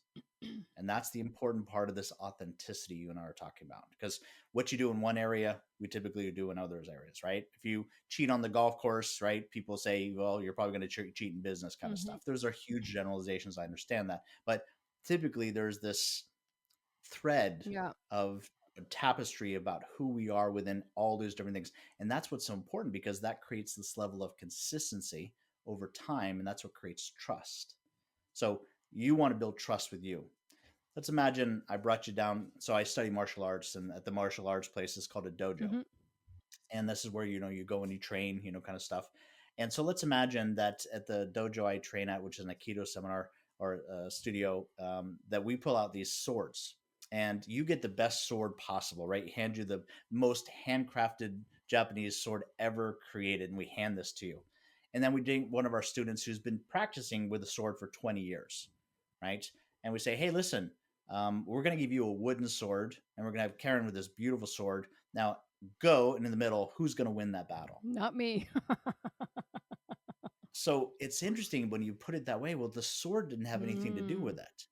And that's the important part of this authenticity you and I are talking about. Because what you do in one area, we typically do in others areas, right? If you cheat on the golf course, right, people say, well, you're probably going to cheat in business kind of stuff. Those are huge generalizations. I understand that. But typically there's this thread Yeah. of a tapestry about who we are within all those different things. And that's what's so important because that creates this level of consistency over time. And that's what creates trust. So you want to build trust with you. Let's imagine I brought you down. So I study martial arts, and at the martial arts place is called a dojo. Mm-hmm. And this is where, you go and you train, kind of stuff. And so let's imagine that at the dojo I train at, which is an Aikido seminar or studio, that we pull out these swords and you get the best sword possible, right? Hand you the most handcrafted Japanese sword ever created. And we hand this to you. And then we take one of our students who's been practicing with the sword for 20 years, right? And we say, hey, listen, we're going to give you a wooden sword and we're going to have Karen with this beautiful sword. Now go, and in the middle, who's going to win that battle? Not me. So it's interesting when you put it that way. Well, the sword didn't have anything to do with it.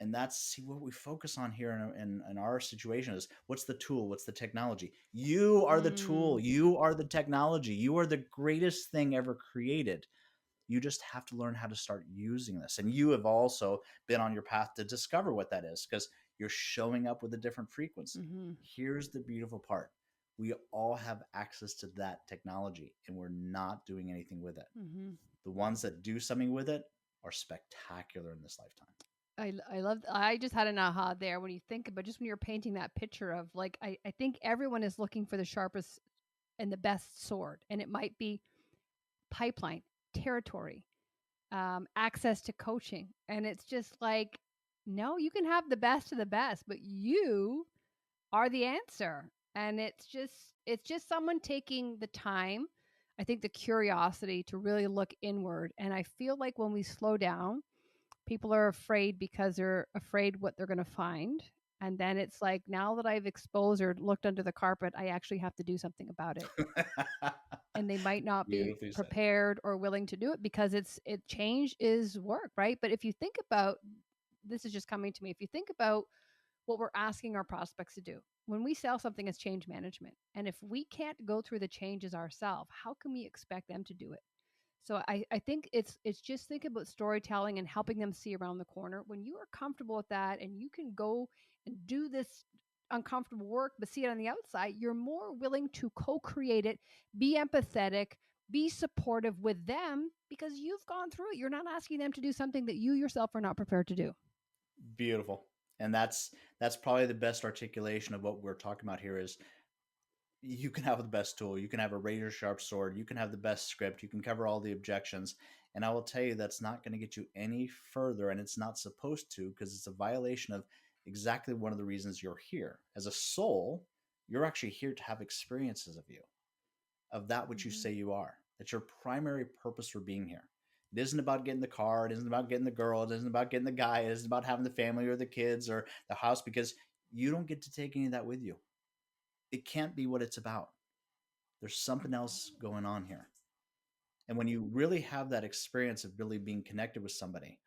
And that's what we focus on here in our situation is what's the tool? What's the technology? You are the tool. You are the technology. You are the greatest thing ever created. You just have to learn how to start using this. And you have also been on your path to discover what that is because you're showing up with a different frequency. Here's the beautiful part. We all have access to that technology and we're not doing anything with it. The ones that do something with it are spectacular in this lifetime. I love, I just had an aha there when you think about just when you're painting that picture of like, I think everyone is looking for the sharpest and the best sword. And it might be pipeline, territory, access to coaching. And it's just like, no, you can have the best of the best, but you are the answer. And it's just someone taking the time. I think the curiosity to really look inward. And I feel like when we slow down, people are afraid because they're afraid what they're going to find. And then it's like, now that I've exposed or looked under the carpet, I actually have to do something about it. And they might not be Beautifully said. prepared or willing to do it because it change is work, right? But if you think about, this is just coming to me, if you think about what we're asking our prospects to do, when we sell something as change management, and if we can't go through the changes ourselves, how can we expect them to do it? So I think it's just think about storytelling and helping them see around the corner. When you are comfortable with that and you can go and do this uncomfortable work, but see it on the outside, you're more willing to co-create it, be empathetic, be supportive with them because you've gone through it. You're not asking them to do something that you yourself are not prepared to do. Beautiful. And that's probably the best articulation of what we're talking about here is you can have the best tool, you can have a razor sharp sword, you can have the best script, you can cover all the objections. And I will tell you that's not going to get you any further, and it's not supposed to, because it's a violation of exactly one of the reasons you're here. As a soul, you're actually here to have experiences of you, of that which you Mm-hmm. say you are. That's your primary purpose for being here. It isn't about getting the car. It isn't about getting the girl. It isn't about getting the guy. It isn't about having the family or the kids or the house, because you don't get to take any of that with you. It can't be what it's about. There's something else going on here. And when you really have that experience of really being connected with somebody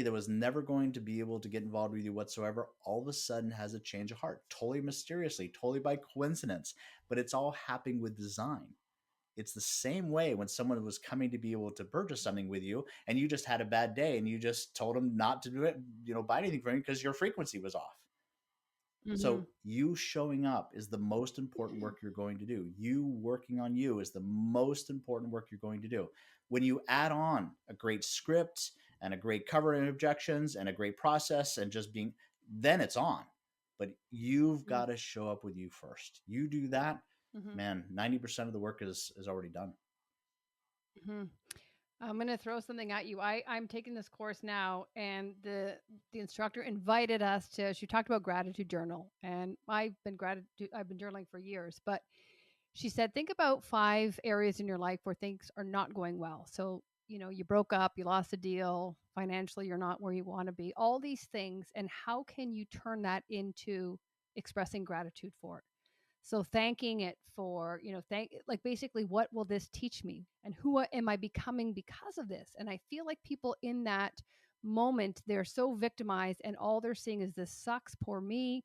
that was never going to be able to get involved with you whatsoever, all of a sudden has a change of heart, totally mysteriously, totally by coincidence, but it's all happening with design. It's the same way when someone was coming to be able to purchase something with you and you just had a bad day and you just told them not to do it, buy anything from you because your frequency was off. Mm-hmm. So you showing up is the most important work you're going to do. You working on you is the most important work you're going to do. When you add on a great script and a great cover and objections and a great process and just being, then it's on. But you've got to show up with you first. You do that, Mm-hmm. man, 90% of the work is already done. Mm-hmm. I'm going to throw something at you. I'm taking this course now, and the instructor invited us to. She talked about gratitude journal, and I've been journaling for years. But she said, think about 5 areas in your life where things are not going well. So you broke up, you lost a deal, financially you're not where you want to be. All these things, and how can you turn that into expressing gratitude for it? So thanking it for, thank like basically what will this teach me and who am I becoming because of this? And I feel like people in that moment, they're so victimized and all they're seeing is this sucks, poor me,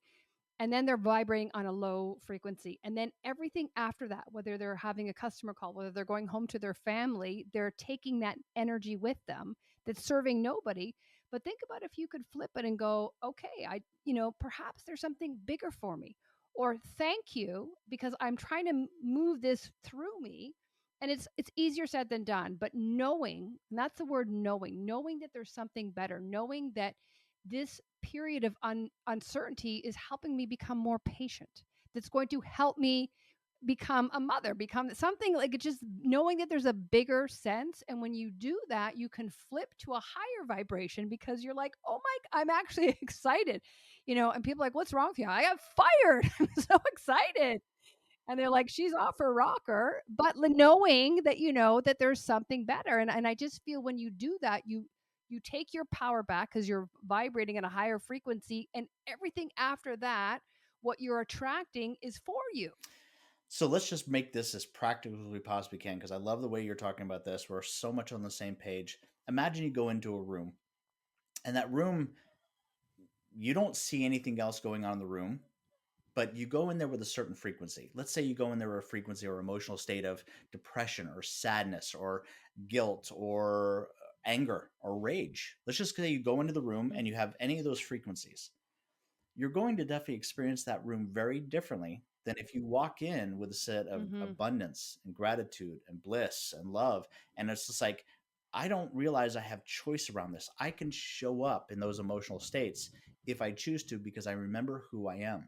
and then they're vibrating on a low frequency. And then everything after that, whether they're having a customer call, whether they're going home to their family, they're taking that energy with them that's serving nobody. But think about if you could flip it and go, okay, perhaps there's something bigger for me. Or thank you because I'm trying to move this through me. And it's easier said than done, but knowing, and that's the word knowing that there's something better, knowing that this period of uncertainty is helping me become more patient. That's going to help me become a mother, become something like it, just knowing that there's a bigger sense. And when you do that, you can flip to a higher vibration because you're like, oh my, I'm actually excited, and people are like, what's wrong with you? I got fired. I'm so excited. And they're like, she's off her rocker, but knowing that that there's something better. And I just feel when you do that, you take your power back because you're vibrating at a higher frequency, and everything after that, what you're attracting is for you. So let's just make this as practical as we possibly can, because I love the way you're talking about this. We're so much on the same page. Imagine you go into a room, and that room, you don't see anything else going on in the room, but you go in there with a certain frequency. Let's say you go in there with a frequency or emotional state of depression or sadness or guilt or anger or rage. Let's just say you go into the room and you have any of those frequencies. You're going to definitely experience that room very differently than if you walk in with a set of Mm-hmm. abundance and gratitude and bliss and love. And it's just like, I don't realize I have choice around this. I can show up in those emotional states if I choose to, because I remember who I am.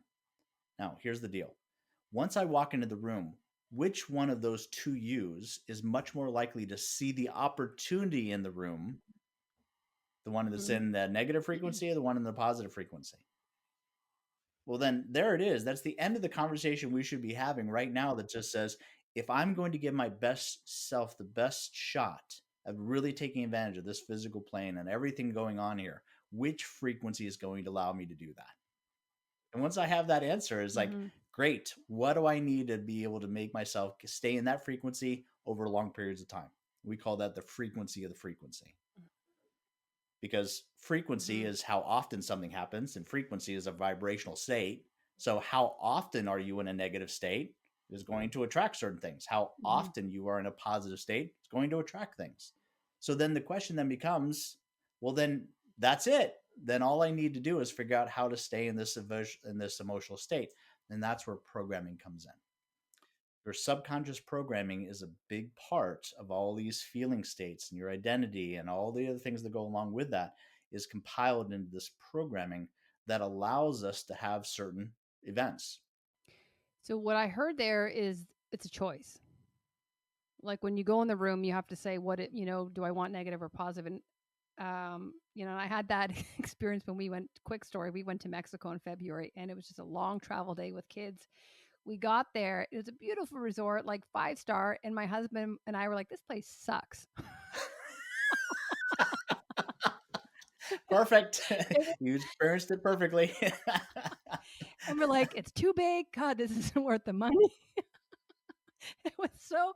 Now, here's the deal. Once I walk into the room, which one of those two yous is much more likely to see the opportunity in the room? The one that's Mm-hmm. in the negative frequency or the one in the positive frequency? Well, then there it is. That's the end of the conversation we should be having right now that just says, if I'm going to give my best self the best shot of really taking advantage of this physical plane and everything going on here, which frequency is going to allow me to do that? And once I have that answer, it's like, Mm-hmm. great, what do I need to be able to make myself stay in that frequency over long periods of time? We call that the frequency of the frequency, because frequency Mm-hmm. is how often something happens, and frequency is a vibrational state. So, how often are you in a negative state is going to attract certain things. How Mm-hmm. often you are in a positive state is going to attract things. So, then the question then becomes, well, then that's it. Then all I need to do is figure out how to stay in this emotional state, and that's where programming comes in. Your subconscious programming is a big part of all these feeling states, and your identity and all the other things that go along with that is compiled into this programming that allows us to have certain events. So what I heard there is it's a choice. Like when you go in the room, you have to say what it, do I want negative or positive? And I had that experience when we went. Quick story: we went to Mexico in February, and it was just a long travel day with kids. We got there; it was a beautiful resort, like 5-star. And my husband and I were like, "This place sucks." Perfect. It was, You experienced it perfectly. and we're like, "It's too big. God, this isn't worth the money." It was so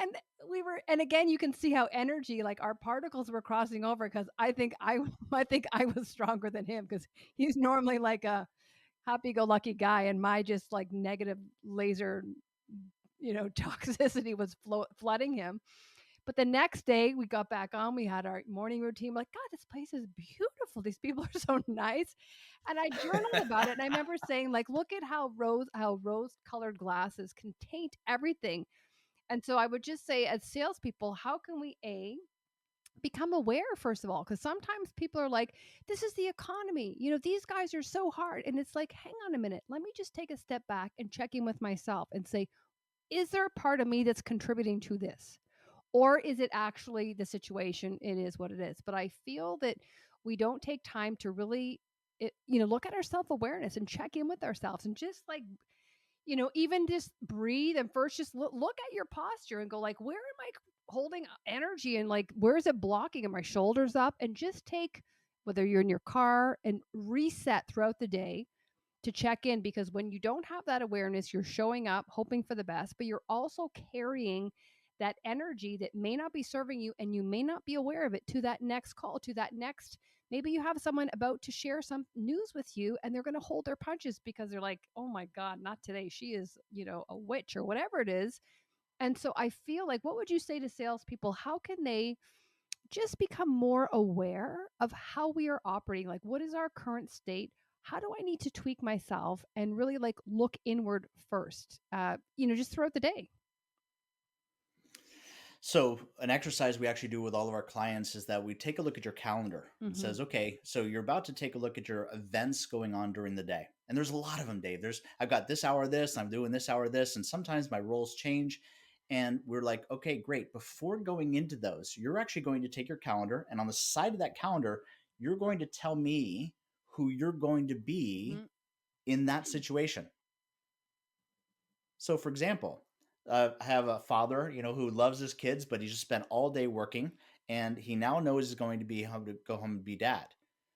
and we were and again you can see how energy like our particles were crossing over because I think I was stronger than him because he's normally like a happy-go-lucky guy and my just like negative laser toxicity was flooding him. But the next day we got back on, we had our morning routine, like, God, this place is beautiful, these people are so nice. And I journaled about it and I remember saying, like, look at how rose colored glasses can taint everything. And so I would just say, as salespeople, how can we become aware first of all? Because sometimes people are like, "This is the economy. These guys are so hard," and it's like, hang on a minute, let me just take a step back and check in with myself and say, "Is there a part of me that's contributing to this, or is it actually the situation? It is what it is." But I feel that we don't take time to really, look at our self awareness and check in with ourselves and just like even just breathe and first just look at your posture and go like, where am I holding energy and like, where is it blocking? Are my shoulders up? And just take, whether you're in your car and reset throughout the day to check in because when you don't have that awareness, you're showing up hoping for the best, but you're also carrying that energy that may not be serving you and you may not be aware of it to that next call, to that next. Maybe you have someone about to share some news with you and they're going to hold their punches because they're like, oh my God, not today. She is, a witch or whatever it is. And so I feel like, what would you say to salespeople? How can they just become more aware of how we are operating? Like, what is our current state? How do I need to tweak myself and really like look inward first, just throughout the day? So, an exercise we actually do with all of our clients is that we take a look at your calendar and Mm-hmm. says, okay, so you're about to take a look at your events going on during the day. And there's a lot of them, Dave. I've got this hour this, I'm doing this hour this, and sometimes my roles change. And we're like, okay, great. Before going into those, you're actually going to take your calendar, and on the side of that calendar, you're going to tell me who you're going to be Mm-hmm. in that situation. So, for example, I have a father, who loves his kids, but he just spent all day working, and he now knows he's going to be home to go home and be dad.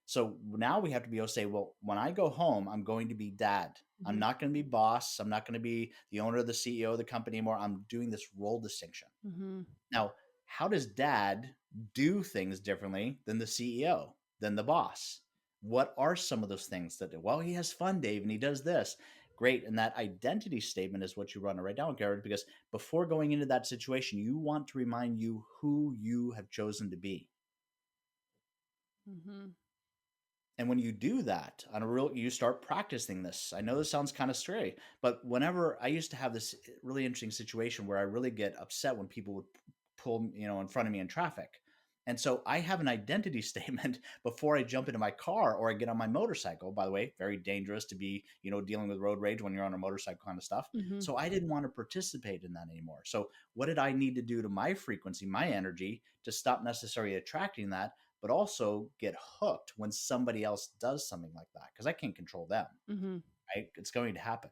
So now we have to be able to say, well, when I go home, I'm going to be dad. I'm Mm-hmm. not going to be boss. I'm not going to be the owner, the CEO of the company anymore. I'm doing this role distinction. Mm-hmm. Now, how does dad do things differently than the CEO, than the boss? What are some of those things that, well, he has fun, Dave, and he does this. Great. And that identity statement is what you want to write down, Garrett, because before going into that situation, you want to remind you who you have chosen to be. Mm-hmm. And when you do that on a real, you start practicing this. I know this sounds kind of scary, but whenever I used to have this really interesting situation where I really get upset when people would pull, in front of me in traffic. And so I have an identity statement before I jump into my car or I get on my motorcycle. By the way, very dangerous to be, dealing with road rage when you're on a motorcycle kind of stuff. Mm-hmm. So I didn't want to participate in that anymore. So what did I need to do to my frequency, my energy to stop necessarily attracting that, but also get hooked when somebody else does something like that because I can't control them, Mm-hmm. right? It's going to happen.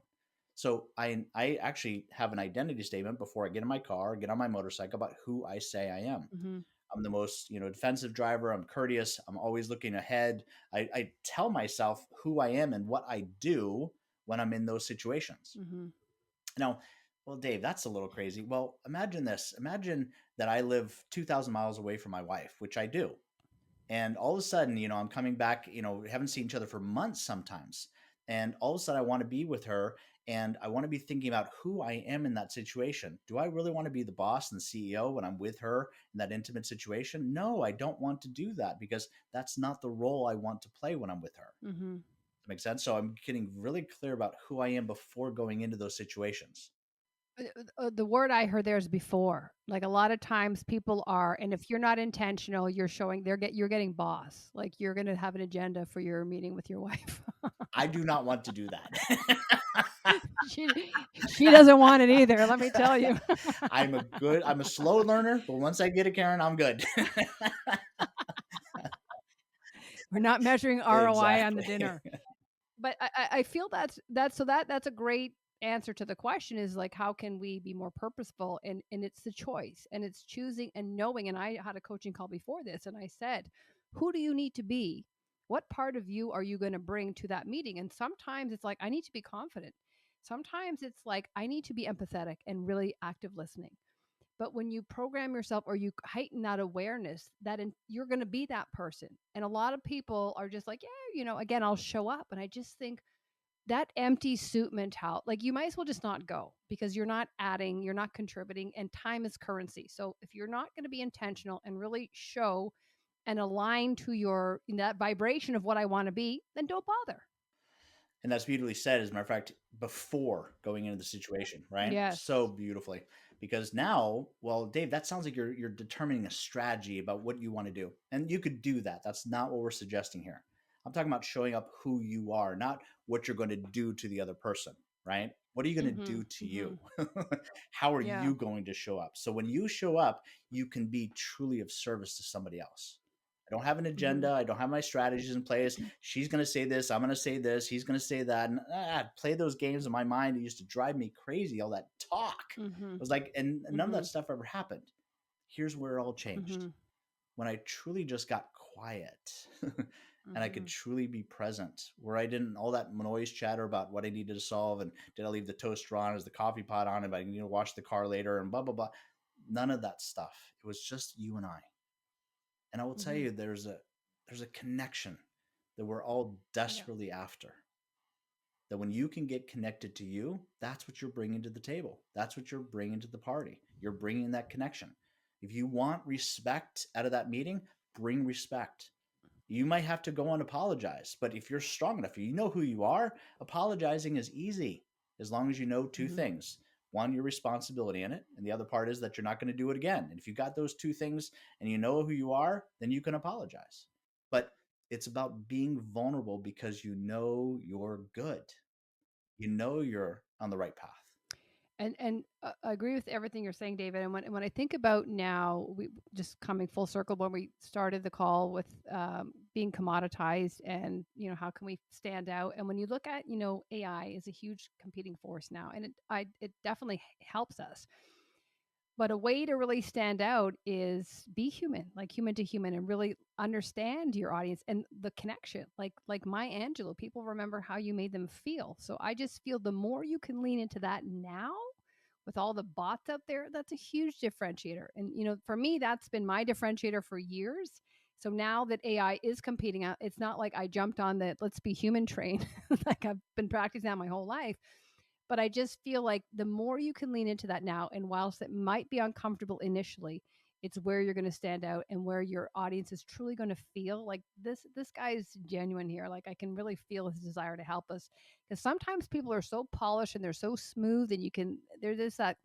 So I actually have an identity statement before I get in my car, get on my motorcycle, about who I say I am. Mm-hmm. I'm the most, defensive driver. I'm courteous. I'm always looking ahead. I tell myself who I am and what I do when I'm in those situations. Mm-hmm. Now, well, Dave, that's a little crazy. Well, imagine this. Imagine that I live 2,000 miles away from my wife, which I do. And all of a sudden, I'm coming back, we haven't seen each other for months sometimes. And all of a sudden, I want to be with her, and I want to be thinking about who I am in that situation. Do I really want to be the boss and CEO when I'm with her in that intimate situation? No, I don't want to do that, because that's not the role I want to play when I'm with her. Mm-hmm. That makes sense. So I'm getting really clear about who I am before going into those situations. The word I heard there is before. Like a lot of times people are, and if you're not intentional, you're showing you're getting boss. Like you're going to have an agenda for your meeting with your wife. I do not want to do that. she doesn't want it either. Let me tell you. I'm a slow learner, but once I get it, Karen, I'm good. We're not measuring ROI on the Exactly. dinner. But I feel that's a great answer to the question, is like, how can we be more purposeful? And it's the choice, and it's choosing and knowing. And I had a coaching call before this, and I said, who do you need to be? What part of you are you going to bring to that meeting? And sometimes it's like, I need to be confident. Sometimes it's like, I need to be empathetic and really active listening. But when you program yourself or you heighten that awareness, you're going to be that person. And a lot of people are just like, yeah, again, I'll show up. And I just think that empty suit mentality, like, you might as well just not go, because you're not adding, you're not contributing, and time is currency. So if you're not going to be intentional and really show and align to that vibration of what I want to be, then don't bother. And that's beautifully said, as a matter of fact, before going into the situation, right? Yes. So beautifully. Because now, well, Dave, that sounds like you're determining a strategy about what you want to do. And you could do that. That's not what we're suggesting here. I'm talking about showing up who you are, not what you're going to do to the other person, right? What are you going to Mm-hmm. do to Mm-hmm. you? How are Yeah. you going to show up? So when you show up, you can be truly of service to somebody else. I don't have an Mm-hmm. agenda. I don't have my strategies in place. She's going to say this. I'm going to say this. He's going to say that. And I'd play those games in my mind. It used to drive me crazy, all that talk. Mm-hmm. It was like, and none of Mm-hmm. that stuff ever happened. Here's where it all changed. Mm-hmm. When I truly just got quiet and I could Mm-hmm. truly be present, where I didn't all that noise chatter about what I needed to solve, and did I leave the toaster on, is the coffee pot on, if I need to wash the car later, and blah blah blah. None of that stuff. It was just you and I. And I will tell Mm-hmm. you, there's a connection that we're all Yeah. desperately after. That when you can get connected to you, that's what you're bringing to the table. That's what you're bringing to the party. You're bringing that connection. If you want respect out of that meeting, bring respect. You might have to go and apologize, but if you're strong enough, you know who you are, apologizing is easy, as long as you know two Mm-hmm. things. One, your responsibility in it, and the other part is that you're not going to do it again. And if you got those two things and you know who you are, then you can apologize. But it's about being vulnerable, because you know you're good. You know you're on the right path. And I agree with everything you're saying, David. And when I think about now, we just coming full circle when we started the call with being commoditized, and how can we stand out? And when you look at AI is a huge competing force now, and it definitely helps us. But a way to really stand out is be human, like human to human, and really understand your audience and the connection. Like my Angelou, people remember how you made them feel. So I just feel the more you can lean into that now, with all the bots out there, that's a huge differentiator. And for me, that's been my differentiator for years. So now that AI is competing out, it's not like I jumped on the let's be human train like I've been practicing that my whole life. But I just feel like the more you can lean into that now, and whilst it might be uncomfortable initially, it's where you're going to stand out, and where your audience is truly going to feel like this guy is genuine here. Like, I can really feel his desire to help us. Because sometimes people are so polished and they're so smooth, and there's this that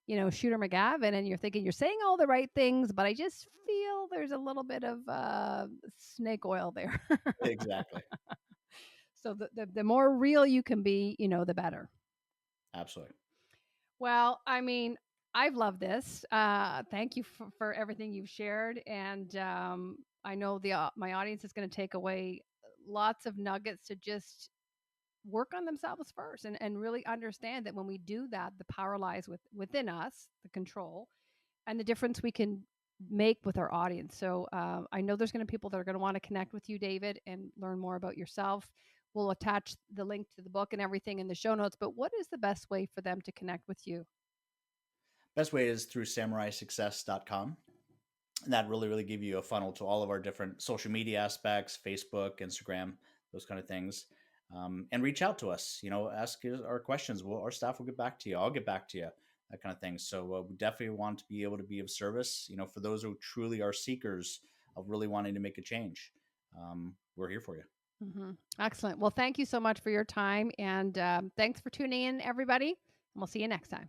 Shooter McGavin, and you're thinking you're saying all the right things, but I just feel there's a little bit of snake oil there. Exactly. So the more real you can be, the better. Absolutely. Well, I mean, I've loved this. Thank you for everything you've shared, and I know my audience is going to take away lots of nuggets to just work on themselves first and really understand that when we do that, the power lies within us, the control, and the difference we can make with our audience. So I know there's going to be people that are going to want to connect with you, David, and learn more about yourself. We'll attach the link to the book and everything in the show notes. But what is the best way for them to connect with you? Best way is through samuraisuccess.com. And that really give you a funnel to all of our different social media aspects, Facebook, Instagram, those kind of things. And reach out to us, ask our questions. Our staff will get back to you. I'll get back to you, that kind of thing. So we definitely want to be able to be of service, for those who truly are seekers of really wanting to make a change. We're here for you. Mm-hmm. Excellent. Well, thank you so much for your time. And thanks for tuning in, everybody. And we'll see you next time.